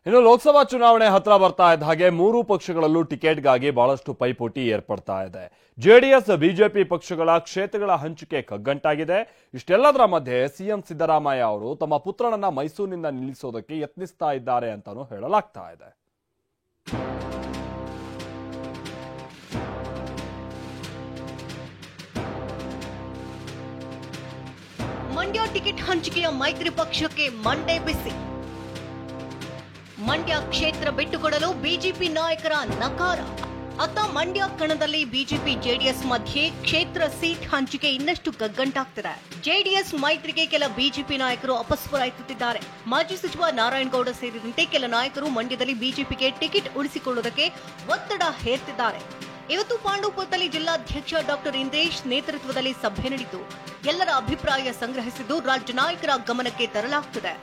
ಇನ್ನು ಲೋಕಸಭಾ ಚುನಾವಣೆ ಹತ್ರ ಬರ್ತಾ ಇದ್ದ ಹಾಗೆ ಮೂರು ಪಕ್ಷಗಳಲ್ಲೂ ಟಿಕೆಟ್ಗಾಗಿ ಬಹಳಷ್ಟು ಪೈಪೋಟಿ ಏರ್ಪಡ್ತಾ ಇದೆ. ಜೆಡಿಎಸ್ ಬಿಜೆಪಿ ಪಕ್ಷಗಳ ಕ್ಷೇತ್ರಗಳ ಹಂಚಿಕೆ ಕಗ್ಗಂಟಾಗಿದೆ. ಇಷ್ಟೆಲ್ಲದರ ಮಧ್ಯೆ ಸಿಎಂ ಸಿದ್ದರಾಮಯ್ಯ ಅವರು ತಮ್ಮ ಪುತ್ರನನ್ನ ಮೈಸೂರಿನಿಂದ ನಿಲ್ಲಿಸೋದಕ್ಕೆ ಯತ್ನಿಸ್ತಾ ಇದ್ದಾರೆ ಅಂತಾನೂ ಹೇಳಲಾಗ್ತಾ ಇದೆ. ಮಂಡ್ಯ ಟಿಕೆಟ್ ಹಂಚಿಕೆಯ ಮೈತ್ರಿ ಪಕ್ಷಕ್ಕೆ ಮಂಡೆ ಬಿಸಿ. ಮಂಡ್ಯ ಕ್ಷೇತ್ರ ಬಿಟ್ಟುಕೊಡಲು ಬಿಜೆಪಿ ನಾಯಕರ ನಕಾರ. ಅತ್ತ ಮಂಡ್ಯ ಕಣದಲ್ಲಿ ಬಿಜೆಪಿ ಜೆಡಿಎಸ್ ಮಧ್ಯೆ ಕ್ಷೇತ್ರ ಸೀಟ್ ಹಂಚಿಕೆ ಇನ್ನಷ್ಟು ಕಗ್ಗಂಟಾಗ್ತಿದೆ. ಜೆಡಿಎಸ್ ಮೈತ್ರಿಗೆ ಕೆಲ ಬಿಜೆಪಿ ನಾಯಕರು ಅಪಸ್ವರ ಎತ್ತುತ್ತಿದ್ದಾರೆ. ಮಾಜಿ ಸಚಿವ ನಾರಾಯಣಗೌಡ ಸೇರಿದಂತೆ ಕೆಲ ನಾಯಕರು ಮಂಡ್ಯದಲ್ಲಿ ಬಿಜೆಪಿಗೆ ಟಿಕೆಟ್ ಉಳಿಸಿಕೊಳ್ಳುವುದಕ್ಕೆ ಒತ್ತಡ ಹೇರ್ತಿದ್ದಾರೆ. ಇವತ್ತು ಪಾಂಡವಪುರದಲ್ಲಿ ಜಿಲ್ಲಾಧ್ಯಕ್ಷ ಡಾಕ್ಟರ್ ಇಂದ್ರೇಶ್ ನೇತೃತ್ವದಲ್ಲಿ ಸಭೆ ನಡೆಯಿತು. ಎಲ್ಲರ ಅಭಿಪ್ರಾಯ ಸಂಗ್ರಹಿಸಿದ್ದು ರಾಜ್ಯ ನಾಯಕರ ಗಮನಕ್ಕೆ ತರಲಾಗುತ್ತದೆ.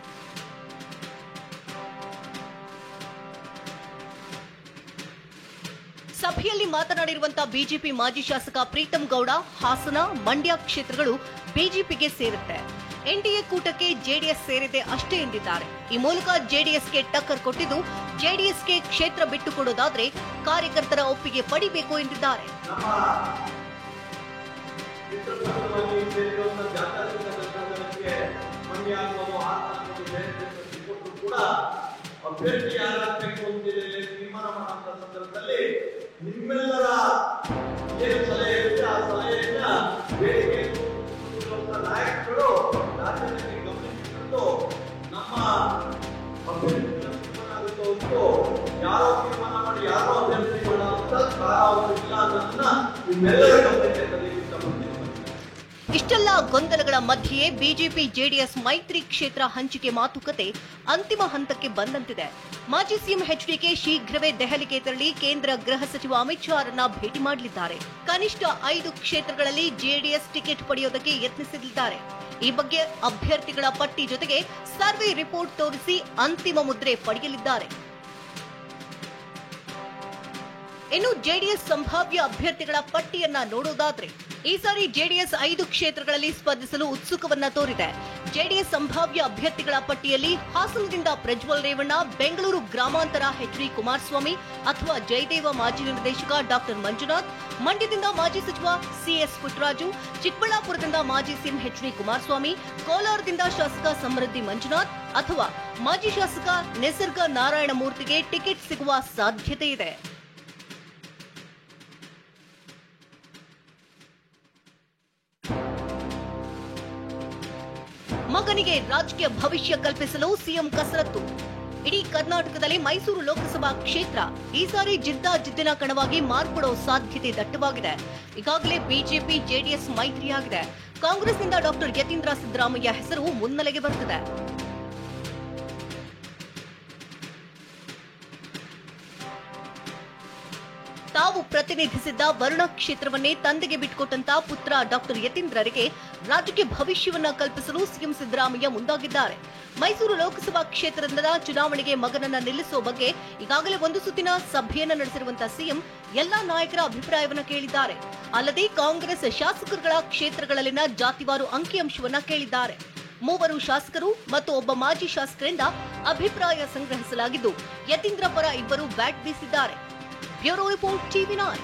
ಸಭೆಯಲ್ಲಿ ಮಾತನಾಡಿರುವಂತಹ ಬಿಜೆಪಿ ಮಾಜಿ ಶಾಸಕ ಪ್ರೀತಂ ಗೌಡ, ಹಾಸನ, ಮಂಡ್ಯ ಕ್ಷೇತ್ರಗಳು ಬಿಜೆಪಿಗೆ ಸೇರುತ್ತೆ. ಎನ್ಡಿಎ ಕೂಟಕ್ಕೆ ಜೆಡಿಎಸ್ ಸೇರಿದೆ ಅಷ್ಟೇ ಎಂದಿದ್ದಾರೆ. ಈ ಮೂಲಕ ಜೆಡಿಎಸ್ಗೆ ಟಕ್ಕರ್ ಕೊಟ್ಟಿದ್ದು, ಜೆಡಿಎಸ್ಗೆ ಕ್ಷೇತ್ರ ಬಿಟ್ಟುಕೊಡೋದಾದ್ರೆ ಕಾರ್ಯಕರ್ತರ ಒಪ್ಪಿಗೆ ಪಡಿಬೇಕು ಎಂದಿದ್ದಾರೆ. ನಿಮ್ಮೆಲ್ಲರ ಏನು ಸಲಹೆ ಇರುತ್ತೆ ಆ ಸಲಹೆಯನ್ನ ಬೇಡಿಕೆ ನಾಯಕರು ರಾಜ್ಯದಲ್ಲಿ ಗಮನಿಸಿಕೊಂಡು ನಮ್ಮ ಅಭ್ಯರ್ಥಿಗಳ ತೀರ್ಮಾನ ಆಗುತ್ತೋ ಹೊರತು ಯಾರೋ ತೀರ್ಮಾನ ಮಾಡಿ ಯಾರೋ ಅಭ್ಯರ್ಥಿ ಮಾಡುವಂತ ಕಾಲಾವಧಿಯಿಲ್ಲ ಅನ್ನೋದನ್ನ ನಿಮ್ಮೆಲ್ಲರ ಗಮನಕ್ಕೆ ತರಲಿಕ್ಕೆ ಇಷ್ಟಪಡ್ತೀನಿ. ಇಷ್ಟೆಲ್ಲ ಗೊಂದಲಗಳ ಮಧ್ಯೆಯೇ ಬಿಜೆಪಿ ಜೆಡಿಎಸ್ ಮೈತ್ರಿ ಕ್ಷೇತ್ರ ಹಂಚಿಕೆ ಮಾತುಕತೆ ಅಂತಿಮ ಹಂತಕ್ಕೆ ಬಂದಂತಿದೆ. ಮಾಜಿ ಸಿಎಂ ಎಚ್ಡಿಕೆ ಶೀಘ್ರವೇ ದೆಹಲಿಗೆ ತೆರಳಿ ಕೇಂದ್ರ ಗೃಹ ಸಚಿವ ಅಮಿತ್ ಶಾ ಅವರನ್ನ ಭೇಟಿ ಮಾಡಲಿದ್ದಾರೆ. ಕನಿಷ್ಠ 5 ಕ್ಷೇತ್ರಗಳಲ್ಲಿ ಜೆಡಿಎಸ್ ಟಿಕೆಟ್ ಪಡೆಯೋದಕ್ಕೆ ಯತ್ನಿಸಲಿದ್ದಾರೆ. ಈ ಬಗ್ಗೆ ಅಭ್ಯರ್ಥಿಗಳ ಪಟ್ಟಿ ಜೊತೆಗೆ ಸರ್ವೆ ರಿಪೋರ್ಟ್ ತೋರಿಸಿ ಅಂತಿಮ ಮುದ್ರೆ ಪಡೆಯಲಿದ್ದಾರೆ. ಇನ್ನು ಜೆಡಿಎಸ್ ಸಂಭಾವ್ಯ ಅಭ್ಯರ್ಥಿಗಳ ಪಟ್ಟಿಯನ್ನ ನೋಡೋದಾದ್ರೆ ಈ ಸಾರಿ ಜೆಡಿಎಸ್ 5 ಕ್ಷೇತ್ರಗಳಲ್ಲಿ ಸ್ಪರ್ಧಿಸಲು ಉತ್ಸುಕವನ್ನ ತೋರಿದೆ. ಜೆಡಿಎಸ್ ಸಂಭಾವ್ಯ ಅಭ್ಯರ್ಥಿಗಳ ಪಟ್ಟಿಯಲ್ಲಿ ಹಾಸನದಿಂದ ಪ್ರಜ್ವಲ್ ರೇವಣ್ಣ, ಬೆಂಗಳೂರು ಗ್ರಾಮಾಂತರ ಎಚ್ಡಿ ಕುಮಾರಸ್ವಾಮಿ ಅಥವಾ ಜಯದೇವ ಮಾಜಿ ನಿರ್ದೇಶಕ ಡಾಕ್ಟರ್ ಮಂಜುನಾಥ್, ಮಂಡ್ಯದಿಂದ ಮಾಜಿ ಸಚಿವ ಸಿಎಸ್ ಪುಟ್ಟರಾಜು, ಚಿಕ್ಕಬಳ್ಳಾಪುರದಿಂದ ಮಾಜಿ ಸಿಎಂ ಎಚ್ಡಿ ಕುಮಾರಸ್ವಾಮಿ, ಕೋಲಾರದಿಂದ ಶಾಸಕ ಸಮೃದ್ಧಿ ಮಂಜುನಾಥ್ ಅಥವಾ ಮಾಜಿ ಶಾಸಕ ನಿಸರ್ಗ ನಾರಾಯಣಮೂರ್ತಿಗೆ ಟಿಕೆಟ್ ಸಿಗುವ ಸಾಧ್ಯತೆ ಇದೆ. ಮಗನಿಗೆ ರಾಜಕೀಯ ಭವಿಷ್ಯ ಕಲ್ಪಿಸಲು ಸಿಎಂ ಕಸರತ್ತು. ಇಡೀ ಕರ್ನಾಟಕದಲ್ಲಿ ಮೈಸೂರು ಲೋಕಸಭಾ ಕ್ಷೇತ್ರ ಈ ಸಾರಿ ಜಿದ್ದಿನ ಕಣವಾಗಿ ಮಾರ್ಪಡೋ ಸಾಧ್ಯತೆ ದಟ್ಟವಾಗಿದೆ. ಈಗಾಗಲೇ ಬಿಜೆಪಿ ಜೆಡಿಎಸ್ ಮೈತ್ರಿಯಾಗಿದೆ. ಕಾಂಗ್ರೆಸ್ನಿಂದ ಡಾಕ್ಟರ್ ಯತೀಂದ್ರ ಸಿದ್ದರಾಮಯ್ಯ ಹೆಸರು ಮುನ್ನೆಲೆಗೆ ಬರುತ್ತಿದೆ. ತಾವು ಪ್ರತಿನಿಧಿಸಿದ್ದ ವರುಣ ಕ್ಷೇತ್ರವನ್ನೇ ತಂದೆಗೆ ಬಿಟ್ಟುಕೊಟ್ಟಂತ ಪುತ್ರ ಡಾಕ್ಟರ್ ಯತೀಂದ್ರರಿಗೆ ರಾಜಕೀಯ ಭವಿಷ್ಯವನ್ನ ಕಲ್ಪಿಸಲು ಸಿಎಂ ಸಿದ್ದರಾಮಯ್ಯ ಮುಂದಾಗಿದ್ದಾರೆ. ಮೈಸೂರು ಲೋಕಸಭಾ ಕ್ಷೇತ್ರದಿಂದ ಚುನಾವಣೆಗೆ ಮಗನನ್ನ ನಿಲ್ಲಿಸುವ ಬಗ್ಗೆ ಈಗಾಗಲೇ ಒಂದು ಸುತ್ತಿನ ಸಭೆಯನ್ನ ನಡೆಸಿರುವಂತಹ ಸಿಎಂ ಎಲ್ಲಾ ನಾಯಕರ ಅಭಿಪ್ರಾಯವನ್ನ ಕೇಳಿದ್ದಾರೆ. ಅಲ್ಲದೆ ಕಾಂಗ್ರೆಸ್ ಶಾಸಕರುಗಳ ಕ್ಷೇತ್ರಗಳಲ್ಲಿನ ಜಾತಿವಾರು ಅಂಕಿಅಂಶವನ್ನ ಕೇಳಿದ್ದಾರೆ. 3 ಶಾಸಕರು ಮತ್ತು ಒಬ್ಬ ಮಾಜಿ ಶಾಸಕರಿಂದ ಅಭಿಪ್ರಾಯ ಸಂಗ್ರಹಿಸಲಾಗಿದ್ದು, ಯತೀಂದ್ರ ಪರ 2 ಬ್ಯಾಟ್ ಬೀಸಿದ್ದಾರೆ. Bureau report ಟಿವಿ9.